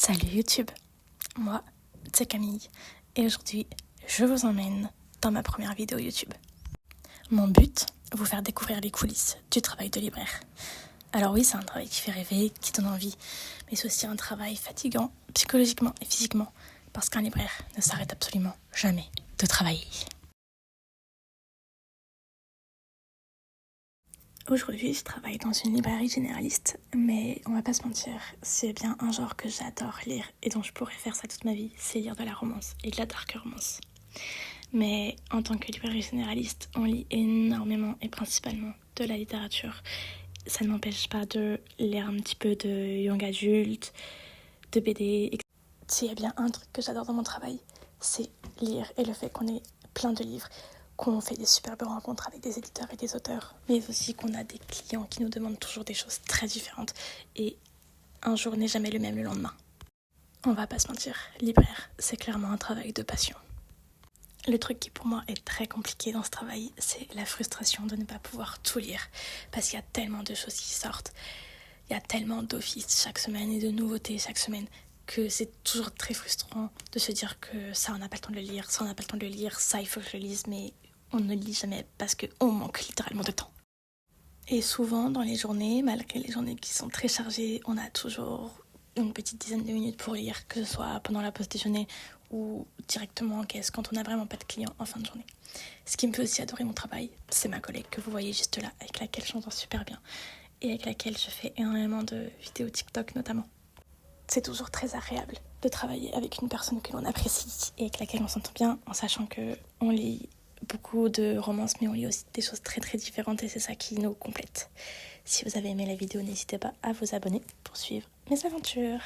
Salut YouTube, moi c'est Camille et aujourd'hui je vous emmène dans ma première vidéo YouTube. Mon but, vous faire découvrir les coulisses du travail de libraire. Alors oui, c'est un travail qui fait rêver, qui donne envie, mais c'est aussi un travail fatigant psychologiquement et physiquement parce qu'un libraire ne s'arrête absolument jamais de travailler. Aujourd'hui, je travaille dans une librairie généraliste, mais on va pas se mentir, c'est bien un genre que j'adore lire et dont je pourrais faire ça toute ma vie, c'est lire de la romance et de la dark romance. Mais en tant que librairie généraliste, on lit énormément et principalement de la littérature. Ça ne m'empêche pas de lire un petit peu de young adulte, de BD, etc. S'il y a bien un truc que j'adore dans mon travail, c'est lire et le fait qu'on ait plein de livres, qu'on fait des superbes rencontres avec des éditeurs et des auteurs, mais aussi qu'on a des clients qui nous demandent toujours des choses très différentes et un jour n'est jamais le même le lendemain. On va pas se mentir, libraire, c'est clairement un travail de passion. Le truc qui pour moi est très compliqué dans ce travail, c'est la frustration de ne pas pouvoir tout lire parce qu'il y a tellement de choses qui sortent, il y a tellement d'offices chaque semaine et de nouveautés chaque semaine que c'est toujours très frustrant de se dire que ça on n'a pas le temps de le lire, ça on n'a pas le temps de le lire, ça il faut que je le lise, mais on ne lit jamais parce qu'on manque littéralement de temps. Et souvent dans les journées, malgré les journées qui sont très chargées, on a toujours une petite dizaine de minutes pour lire, que ce soit pendant la pause déjeuner ou directement en caisse quand on n'a vraiment pas de clients en fin de journée. Ce qui me fait aussi adorer mon travail, c'est ma collègue que vous voyez juste là, avec laquelle j'entends super bien et avec laquelle je fais énormément de vidéos TikTok notamment. C'est toujours très agréable de travailler avec une personne que l'on apprécie et avec laquelle on s'entend bien, en sachant qu'on lit beaucoup de romances, mais on lit aussi des choses très très différentes et c'est ça qui nous complète. Si vous avez aimé la vidéo, n'hésitez pas à vous abonner pour suivre mes aventures.